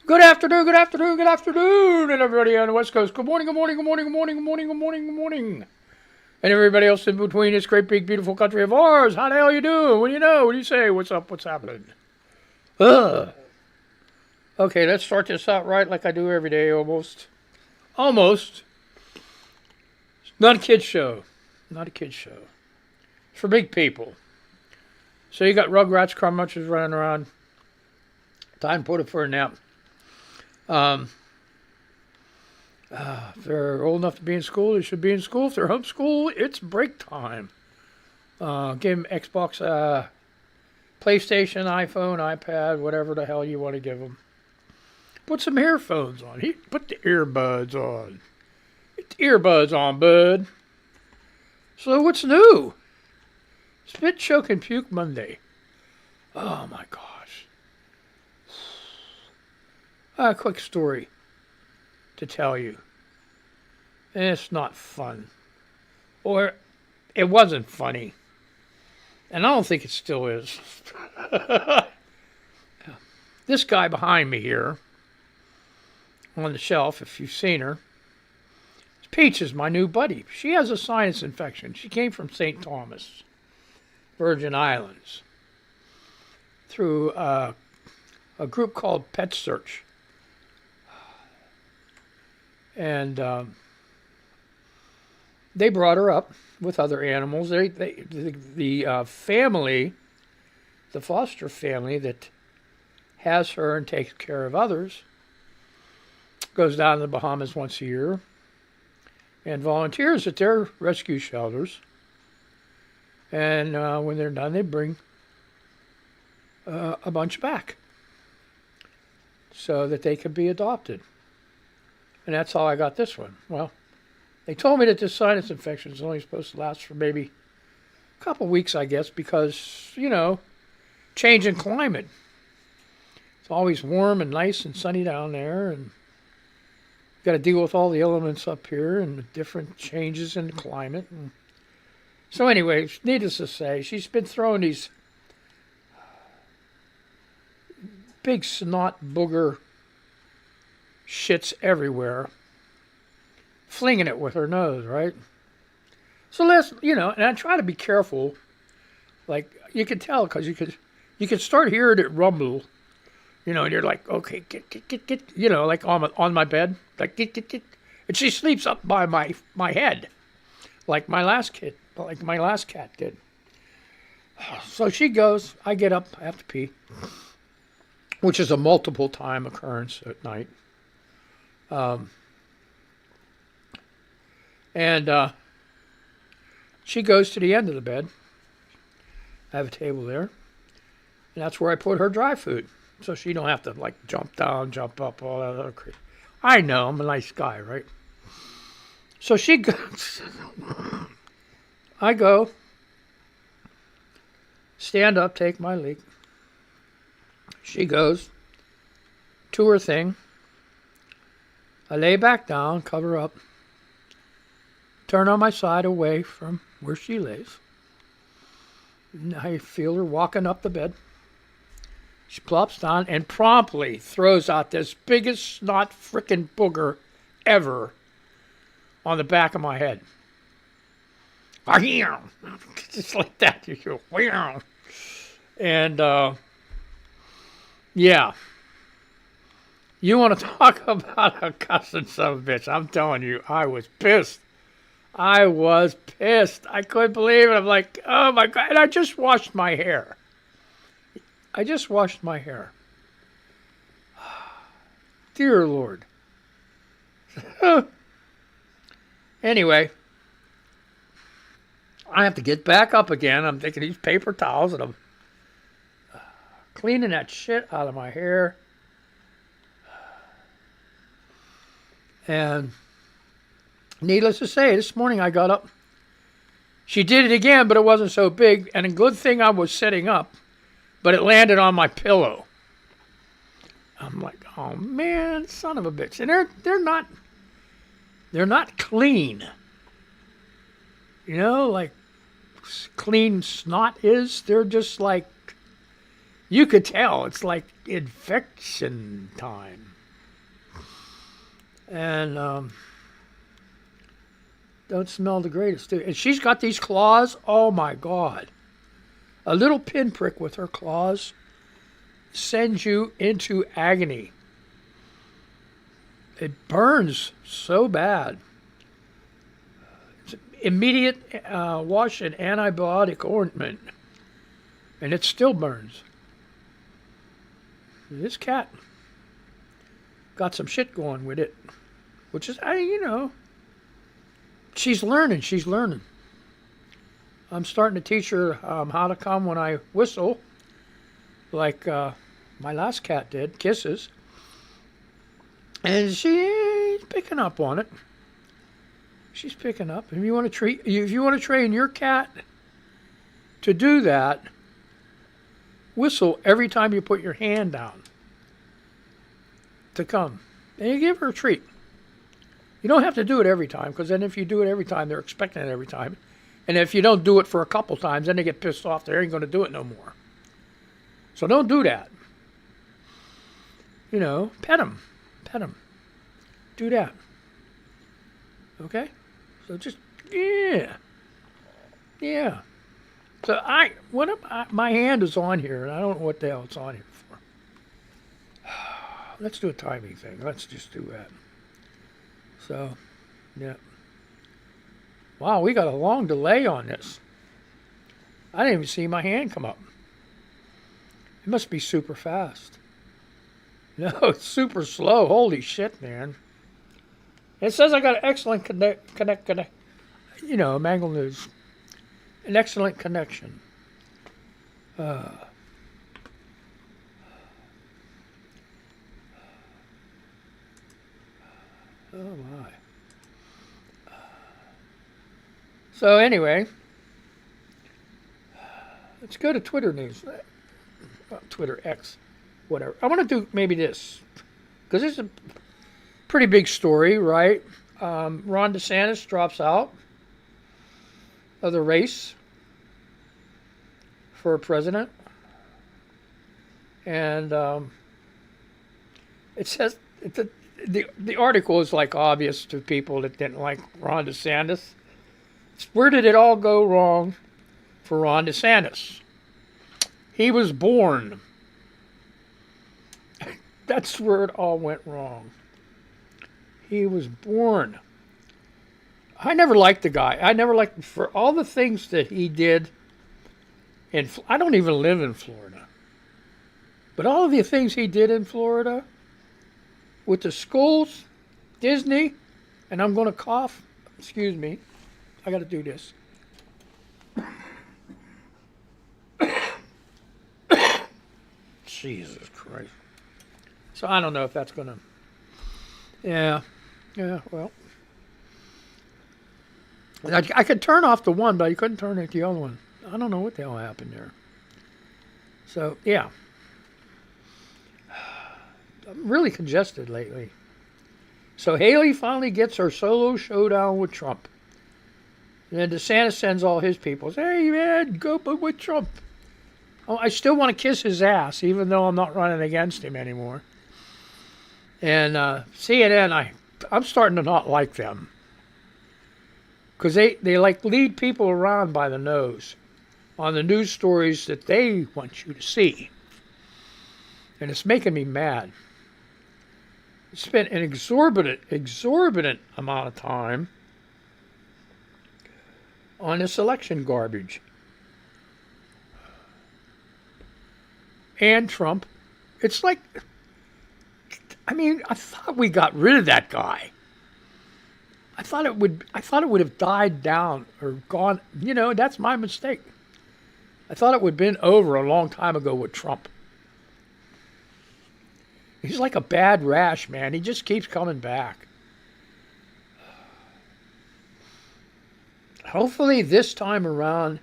Good afternoon, good afternoon, good afternoon, and everybody on the West Coast. Good morning, good morning, good morning, good morning, good morning, good morning, good morning. And everybody else in between this great, big, beautiful country of ours. How the hell you doing? What do you know? What do you say? What's up? What's happening? Ugh. Okay, let's start this out right like I do every day almost. Almost. Not a kid's show. Not a kid's show. It's for big people. So you got Rugrats, Crumb Munchers running around. Time to put it for a nap. If they're old enough to be in school, they should be in school. If they're homeschooled, it's break time. Give them Xbox, PlayStation, iPhone, iPad, whatever the hell you want to give them. Put some earphones on. Put the earbuds on. Get the earbuds on, bud. So what's new? Spit, choke, and puke Monday. Oh my gosh. A quick story to tell you. And it's not fun. Or it wasn't funny. And I don't think it still is. This guy behind me here on the shelf, if you've seen her, Peach is my new buddy. She has a sinus infection. She came from St. Thomas, Virgin Islands, through a group called Pet Search. And they brought her up with other animals. The family, the foster family that has her and takes care of others, goes down to the Bahamas once a year and volunteers at their rescue shelters. And when they're done, they bring a bunch back so that they can be adopted. And that's how I got this one. Well, they told me that this sinus infection is only supposed to last for maybe a couple weeks, I guess, because, change in climate. It's always warm and nice and sunny down there, and you've got to deal with all the elements up here and the different changes in the climate. And so anyway, needless to say, she's been throwing these big snot booger shits everywhere, flinging it with her nose, right? So and I try to be careful. Like, you can tell because you could start hearing it rumble, and you're like, okay, get, like on my bed, like get, and she sleeps up by my head, like my last cat did. So she goes, I get up, I have to pee, which is a multiple time occurrence at night. And she goes to the end of the bed. I have a table there, and that's where I put her dry food, so she don't have to jump down, jump up, all that other crap. I know, I'm a nice guy, right? So she goes. I go, stand up, take my leak. She goes to her thing. I lay back down, cover up, turn on my side away from where she lays. And I feel her walking up the bed. She plops down and promptly throws out this biggest snot frickin' booger ever on the back of my head. Just like that. You go, and yeah. You want to talk about a cussing son of a bitch? I'm telling you, I was pissed. I couldn't believe it. I'm like, oh my God. And I just washed my hair. Dear Lord. Anyway, I have to get back up again. I'm taking these paper towels and I'm cleaning that shit out of my hair. And needless to say, this morning I got up. She did it again, but it wasn't so big. And a good thing I was sitting up, but it landed on my pillow. I'm like, oh man, son of a bitch. And they're not clean. Like clean snot is. They're just like, you could tell it's like infection time. and don't smell the greatest. And she's got these claws. Oh my God! A little pinprick with her claws sends you into agony. It burns so bad. It's immediate wash in antibiotic ointment, and it still burns. This cat got some shit going with it, which is, she's learning. She's learning. I'm starting to teach her how to come when I whistle, like my last cat did, Kisses. And she's picking up on it. She's picking up. If you want to train your cat to do that, whistle every time you put your hand down to come. And you give her a treat. You don't have to do it every time, because then if you do it every time, they're expecting it every time. And if you don't do it for a couple times, then they get pissed off. They ain't going to do it no more. So don't do that. Pet them. Pet them. Do that. Okay? So just, yeah. Yeah. So my hand is on here, and I don't know what the hell it's on here for. Let's do a timing thing. Let's just do that. So, yeah. Wow, we got a long delay on this. I didn't even see my hand come up. It must be super fast. No, it's super slow. Holy shit, man. It says I got an excellent connect. Mangled News. An excellent connection. Oh my. So anyway, let's go to Twitter news. Twitter X, whatever. I want to do maybe this, because it's a pretty big story, right? Ron DeSantis drops out of the race for president. And it says, the article is like obvious to people that didn't like Ron DeSantis. Where did it all go wrong for Ron DeSantis? He was born. That's where it all went wrong. He was born. I never liked the guy. I never liked, for all the things that he did. I don't even live in Florida. But all of the things he did in Florida, with the schools, Disney, and I'm going to cough. Excuse me. I got to do this. Jesus Christ. So I don't know if that's going to... Yeah, well. I could turn off the one, but I couldn't turn it the other one. I don't know what the hell happened there. So, yeah. I'm really congested lately. So Haley finally gets her solo showdown with Trump. And then DeSantis sends all his people. Hey, man, go with Trump. Oh, I still want to kiss his ass, even though I'm not running against him anymore. And CNN, I'm starting to not like them. Because they like lead people around by the nose on the news stories that they want you to see. And it's making me mad. Spent an exorbitant amount of time on this election garbage. And Trump. It's like, I thought we got rid of that guy. I thought it would have died down or gone. That's my mistake. I thought it would have been over a long time ago with Trump. He's like a bad rash, man. He just keeps coming back. Hopefully this time around,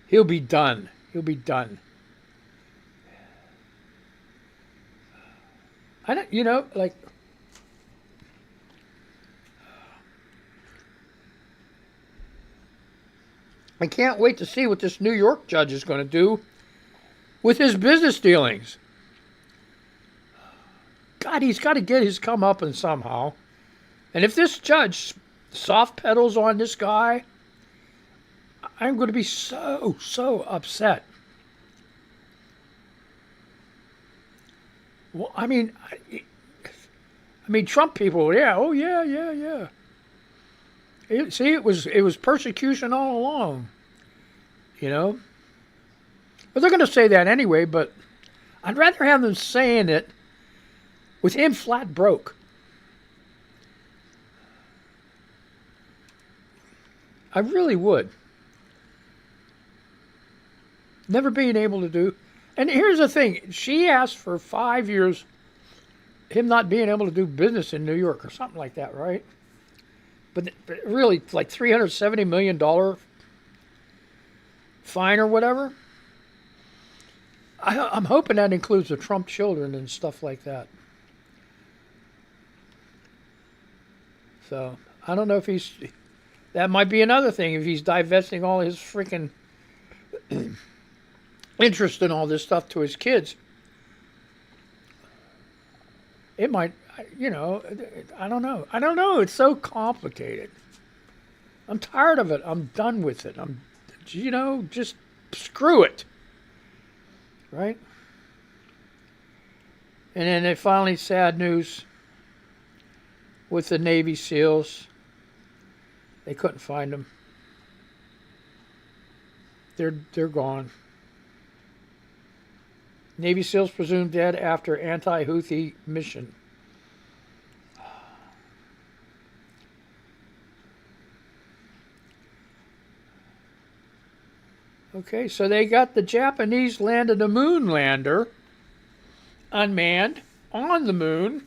he'll be done. He'll be done. I don't, I can't wait to see what this New York judge is going to do with his business dealings. God, he's got to get his comeuppance somehow. And if this judge soft pedals on this guy, I'm going to be so upset. Well, I mean, Trump people, yeah, oh yeah. It was persecution all along, you know. But they're going to say that anyway. But I'd rather have them saying it with him flat broke. I really would. Never being able to do. And here's the thing. She asked for 5 years, him not being able to do business in New York or something like that, right? But really, like $370 million fine or whatever. I'm hoping that includes the Trump children and stuff like that. So, I don't know if he's... That might be another thing, if he's divesting all his freaking interest in all this stuff to his kids. It might, you know, I don't know. I don't know. It's so complicated. I'm tired of it. I'm done with it. Just screw it. Right? And then they finally, sad news with the Navy SEALs. They couldn't find them. They're gone. Navy SEALs presumed dead after anti-Houthi mission. Okay, so they got the Japanese landed a moon lander, unmanned, on the moon.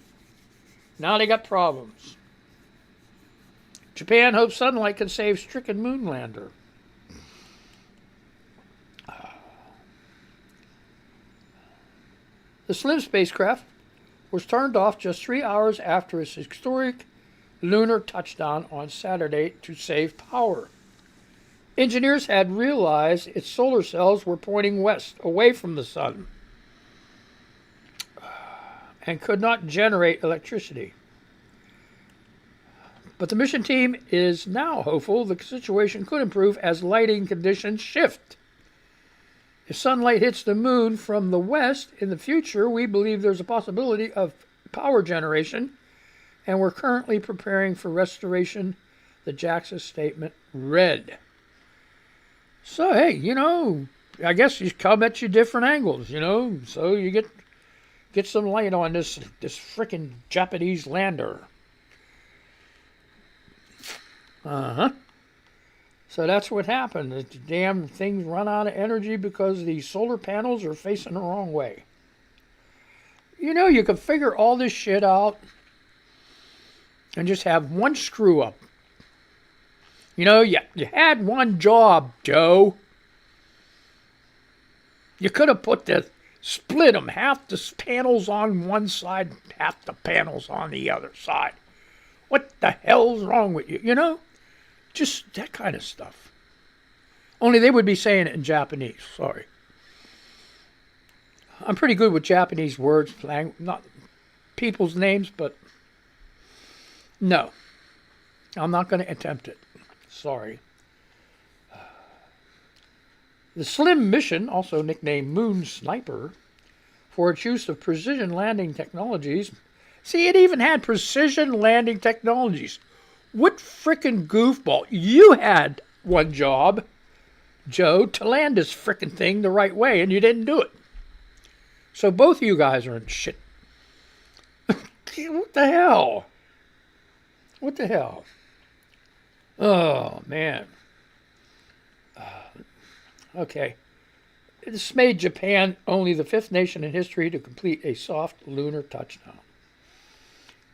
Now they got problems. Japan hopes sunlight can save stricken moon lander. The Slim spacecraft was turned off just 3 hours after its historic lunar touchdown on Saturday to save power. Engineers had realized its solar cells were pointing west, away from the sun, and could not generate electricity. But the mission team is now hopeful the situation could improve as lighting conditions shift. If sunlight hits the moon from the west in the future, we believe there's a possibility of power generation, and we're currently preparing for restoration, the JAXA statement read. So, hey, I guess you come at you different angles, so you get some light on this frickin' Japanese lander. So that's what happened. The damn things run out of energy because the solar panels are facing the wrong way. You can figure all this shit out and just have one screw up. You had one job, Joe. You could have split them, half the panels on one side, half the panels on the other side. What the hell's wrong with you, Just that kind of stuff. Only they would be saying it in Japanese. Sorry. I'm pretty good with Japanese words, not people's names, but no. I'm not going to attempt it. Sorry. The Slim mission, also nicknamed Moon Sniper, for its use of precision landing technologies. See, it even had precision landing technologies. What frickin' goofball? You had one job, Joe, to land this frickin' thing the right way, and you didn't do it. So both of you guys are in shit. What the hell? What the hell? Oh, man. Okay. This made Japan only the 5th nation in history to complete a soft lunar touchdown.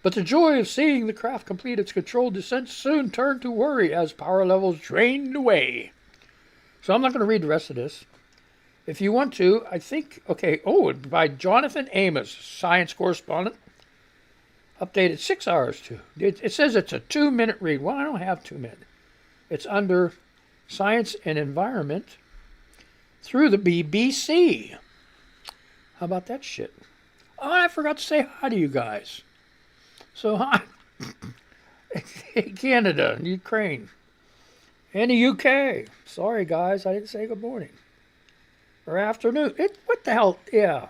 But the joy of seeing the craft complete its controlled descent soon turned to worry as power levels drained away. So I'm not going to read the rest of this. If you want to, I think, by Jonathan Amos, science correspondent, updated 6 hours to. It says it's a 2-minute read. Well, I don't have 2 minutes. It's under Science and Environment through the BBC. How about that shit? Oh, I forgot to say hi to you guys. So hi, Canada and Ukraine and the UK. Sorry, guys, I didn't say good morning or afternoon. What the hell? Yeah.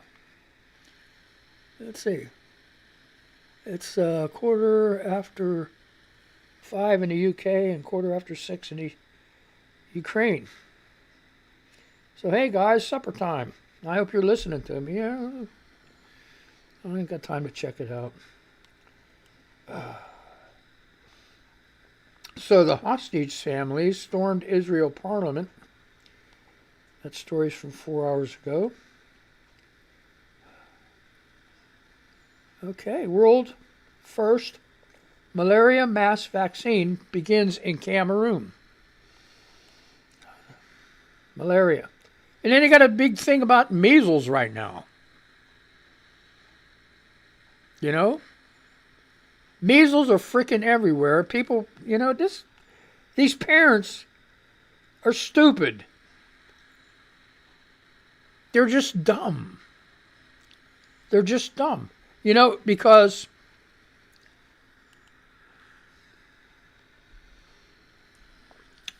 Let's see. It's quarter after 5 in the UK and quarter after 6 in the Ukraine. So hey, guys, supper time. I hope you're listening to me. Yeah, I ain't got time to check it out. So the hostage families stormed Israel parliament. That story's from 4 hours ago. Okay, world first malaria mass vaccine begins in Cameroon. Malaria. And then you got a big thing about measles right now. You know? Measles are freaking everywhere. People, these parents are stupid. They're just dumb. They're just dumb. Because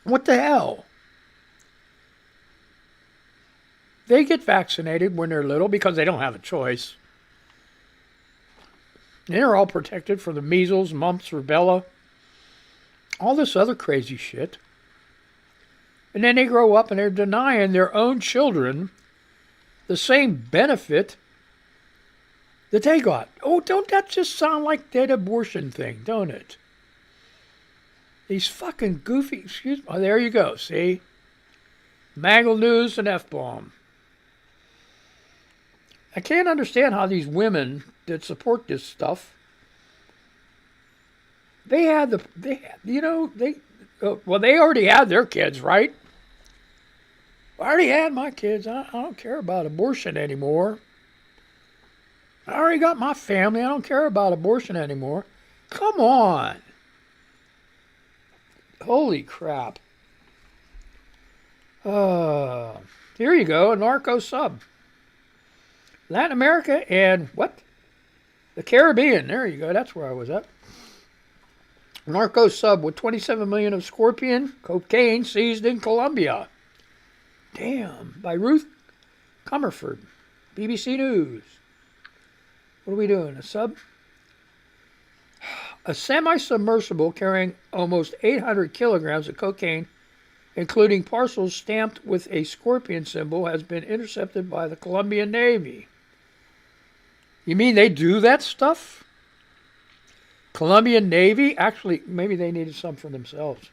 what the hell? They get vaccinated when they're little because they don't have a choice. They're all protected from the measles, mumps, rubella, all this other crazy shit. And then they grow up and they're denying their own children the same benefit that they got. Oh, don't that just sound like that abortion thing, don't it? These fucking goofy, oh, there you go, see? Mangled news and F-bomb. I can't understand how these women that support this stuff, they already had their kids, right? I already had my kids. I don't care about abortion anymore. I already got my family. I don't care about abortion anymore. Come on. Holy crap. Here you go, a narco sub. Latin America and what? The Caribbean. There you go. That's where I was at. Narco sub with 27 million of scorpion cocaine seized in Colombia. Damn. By Ruth Comerford. BBC News. What are we doing? A sub? A semi-submersible carrying almost 800 kilograms of cocaine, including parcels stamped with a scorpion symbol, has been intercepted by the Colombian Navy. You mean they do that stuff? Colombian Navy? Actually, maybe they needed some for themselves.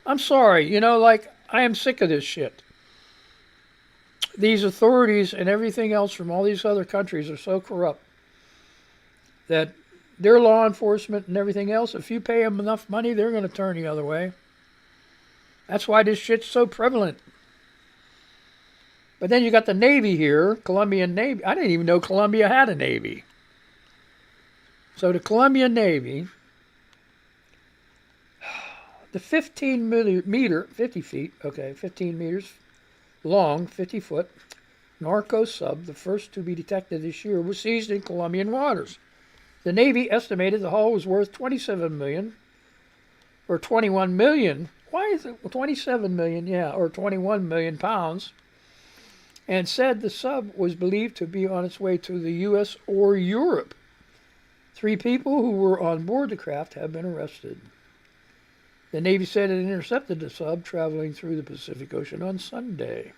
I'm sorry, I am sick of this shit. These authorities and everything else from all these other countries are so corrupt that their law enforcement and everything else, if you pay them enough money, they're going to turn the other way. That's why this shit's so prevalent. But then you got the Navy here, Colombian Navy. I didn't even know Colombia had a Navy. So the Colombian Navy, the 15 meters long, 50 foot, narco sub, the first to be detected this year, was seized in Colombian waters. The Navy estimated the hull was worth 27 million, or 21 million. Why is it 27 million? Yeah, or 21 million pounds. And said the sub was believed to be on its way to the U.S. or Europe. 3 people who were on board the craft have been arrested. The Navy said it intercepted the sub traveling through the Pacific Ocean on Sunday.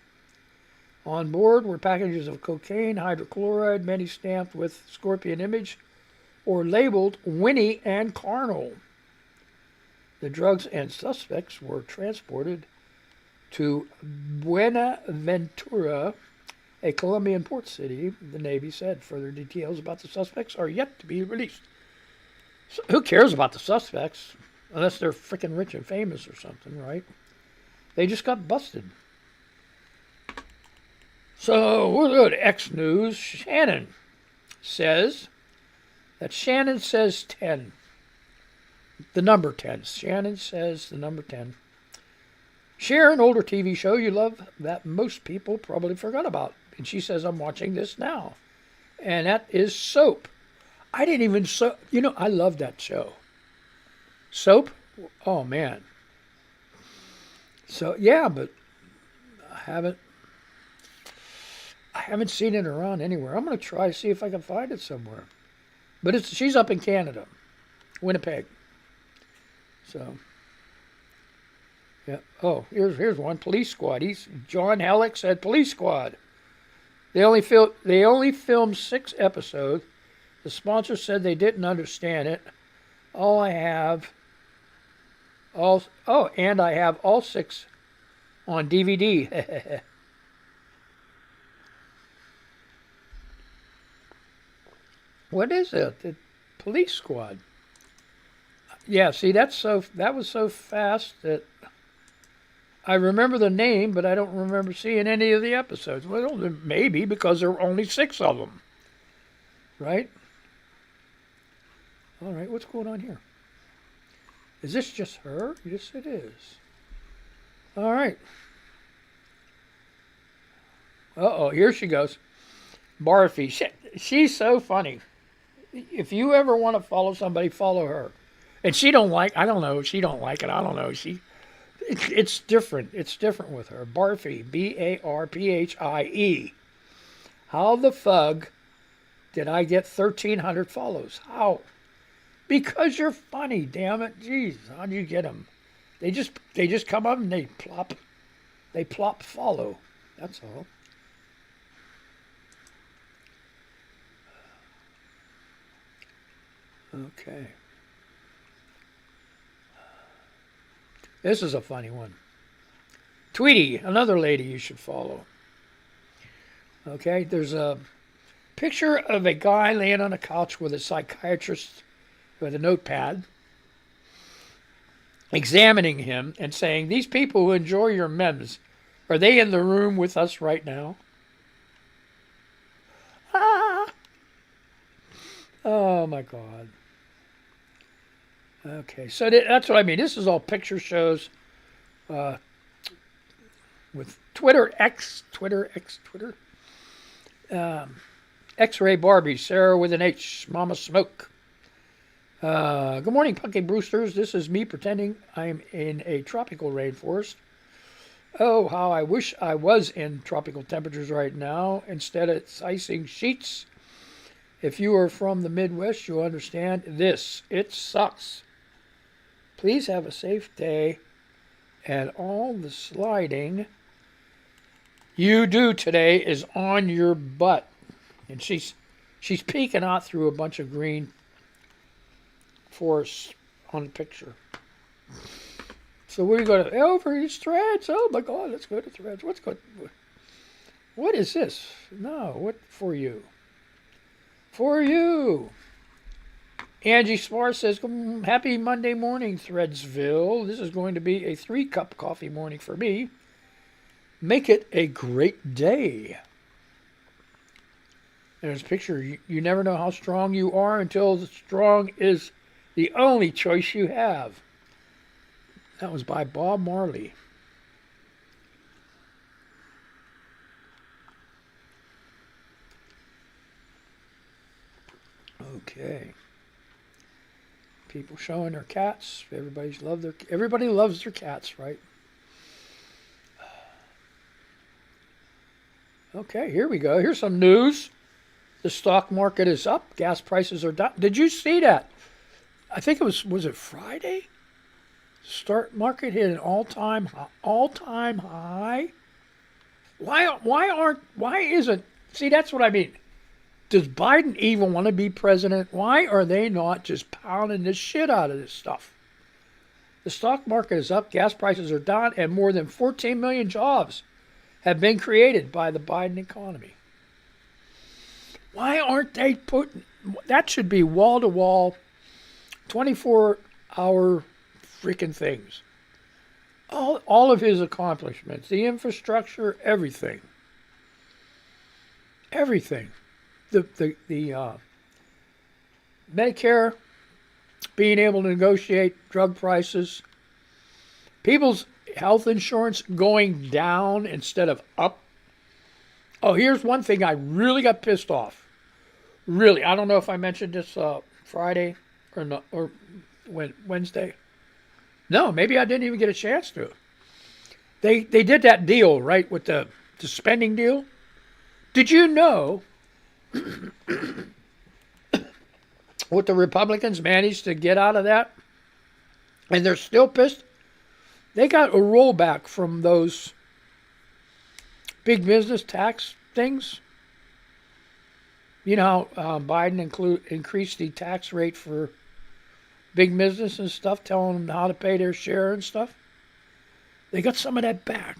On board were packages of cocaine, hydrochloride, many stamped with scorpion image or labeled Winnie and Carnal. The drugs and suspects were transported to Buenaventura, a Colombian port city, the Navy said. Further details about the suspects are yet to be released. So who cares about the suspects? Unless they're freaking rich and famous or something, right? They just got busted. So we'll go to X News. Shannon says 10. The number 10. Shannon says the number 10. Share an older TV show you love that most people probably forgot about. And she says, I'm watching this now. and that is Soap. I didn't even I love that show. Soap? Oh man. So yeah, but I haven't I haven't seen it around anywhere. I'm gonna try to see if I can find it somewhere. But she's up in Canada, Winnipeg. So yeah. Oh, here's one. Police Squad. John Hellick said Police Squad. They only filmed 6 episodes. The sponsor said they didn't understand it. And I have all 6 on DVD. What is it? The Police Squad. Yeah, see, that was so fast that I remember the name, but I don't remember seeing any of the episodes. Well, maybe because there were only 6 of them. Right? All right, what's going on here? Is this just her? Yes, it is. All right. Uh-oh, here she goes. Barfy. She's so funny. If you ever want to follow somebody, follow her. And she don't like it. I don't know. It's different. It's different with her. Barfy. Barphie. How the fug did I get 1,300 follows? How? Because you're funny, damn it. Jeez, how do you get them? They just come up and they plop follow. That's all. Okay. This is a funny one. Tweety, another lady you should follow. Okay, there's a picture of a guy laying on a couch with a psychiatrist with a notepad, examining him and saying, "These people who enjoy your memes, are they in the room with us right now?" Ah! Oh my God. Okay, so that's what I mean. This is all picture shows with Twitter. X-Ray Barbie, Sarah with an H, Mama Smoke. Good morning, Punky Brewsters. This is me pretending I'm in a tropical rainforest. Oh, how I wish I was in tropical temperatures right now instead of icing sheets. If you are from the Midwest, you'll understand this. It sucks. Please have a safe day, and all the sliding you do today is on your butt. And she's peeking out through a bunch of green forest on the picture. So we're going to over these threads. Oh my God, let's go to threads. What is this? No, what for you? For you. Angie Spar says, happy Monday morning, Threadsville. This is going to be a 3-cup coffee morning for me. Make it a great day. There's a picture. You never know how strong you are until the strong is the only choice you have. That was by Bob Marley. Okay. People showing their cats. Everybody loves their cats, right? Okay, here we go. Here's some news. The stock market is up. Gas prices are down. Did you see that? I think it was it Friday? Stock market hit an all-time high. Why isn't, see, that's what I mean. Does Biden even want to be president? Why are they not just pounding this shit out of this stuff? The stock market is up, gas prices are down, and more than 14 million jobs have been created by the Biden economy. Why aren't they putting, that should be wall-to-wall, 24-hour freaking things. All of his accomplishments, the infrastructure, everything. Everything. The Medicare, being able to negotiate drug prices, people's health insurance going down instead of up. Oh, here's one thing I really got pissed off. Really, I don't know if I mentioned this Friday or not, or Wednesday. No, maybe I didn't even get a chance to. They did that deal, right, with the spending deal. Did you know what the Republicans managed to get out of that? And they're still pissed. They got a rollback from those big business tax things. You know how Biden increased the tax rate for big business and stuff, telling them how to pay their share and stuff. They got some of that back.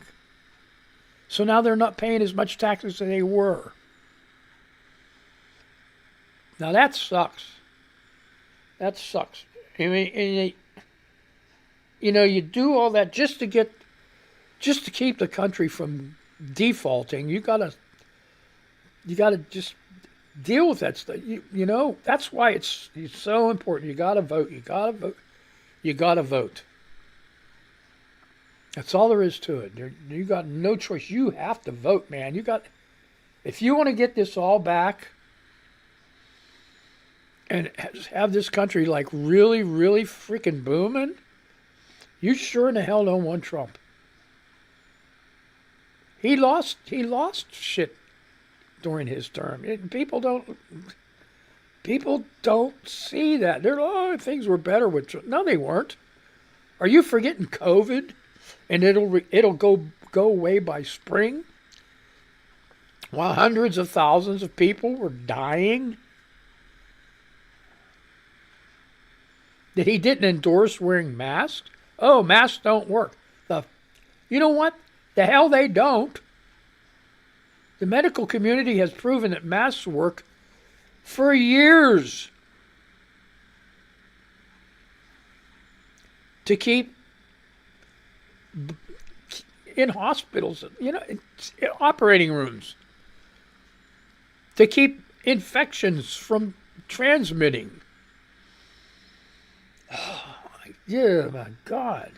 So now they're not paying as much taxes as they were. Now that sucks. That sucks. I mean, you do all that just to keep the country from defaulting. You gotta just deal with that stuff. That's why it's so important. You gotta vote. You gotta vote. You gotta vote. That's all there is to it. You got no choice. You have to vote, man. If you want to get this all back and have this country like really, really freaking booming, you sure in the hell don't want Trump. He lost shit during his term. People don't see that. Things were better with Trump. No, they weren't. Are you forgetting COVID? And it'll go away by spring, while hundreds of thousands of people were dying. That he didn't endorse wearing masks. Oh, masks don't work. You know what? The hell they don't. The medical community has proven that masks work for years to keep in hospitals, in operating rooms, to keep infections from transmitting. Oh, yeah, my God.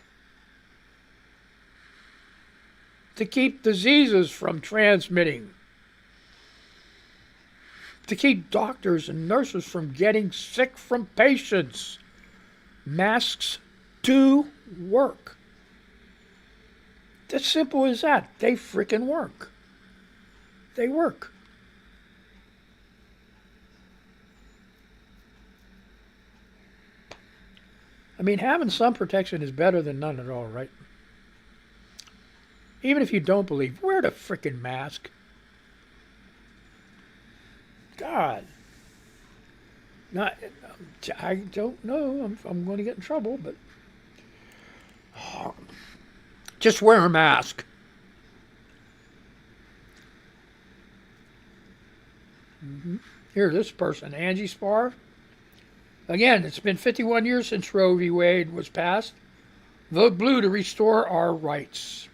To keep diseases from transmitting. To keep doctors and nurses from getting sick from patients. Masks do work. As simple as that. They freaking work. They work. I mean, having some protection is better than none at all, right? Even if you don't believe, wear the freaking mask. God. I don't know. I'm going to get in trouble, but just wear a mask. Here, this person, Angie Spar. Again, it's been 51 years since Roe v. Wade was passed. Vote blue to restore our rights.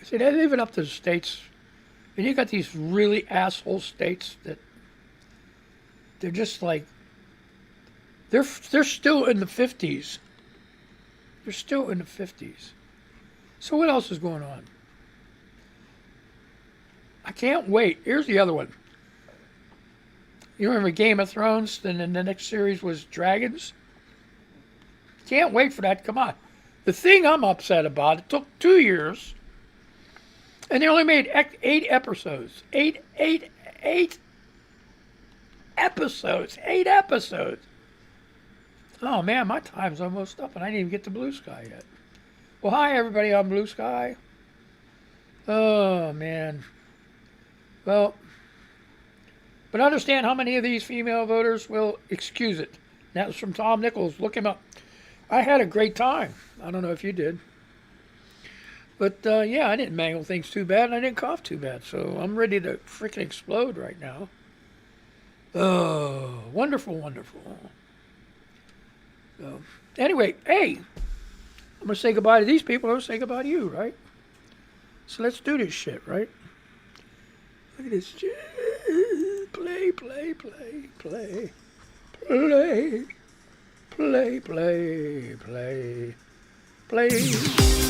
See, they leave it up to the states. And you got these really asshole states that they're just like, they're still in the 50s. They're still in the 50s. So what else is going on? I can't wait. Here's the other one. You remember Game of Thrones? And then the next series was Dragons? Can't wait for that. Come on. The thing I'm upset about, it took 2 years. And they only made 8 episodes. Eight episodes. 8 episodes. Oh, man, my time's almost up, and I didn't even get to Blue Sky yet. Well, hi, everybody on Blue Sky. Oh, man. Well, but understand how many of these female voters will excuse it. That was from Tom Nichols. Look him up. I had a great time. I don't know if you did. But, yeah, I didn't mangle things too bad, and I didn't cough too bad. So I'm ready to freaking explode right now. Oh, wonderful, wonderful. So, anyway, hey, I'm going to say goodbye to these people. I'm going to say goodbye to you, right? So let's do this shit, right? Look at this. Play, play, play, play. Play, play, play, play, play.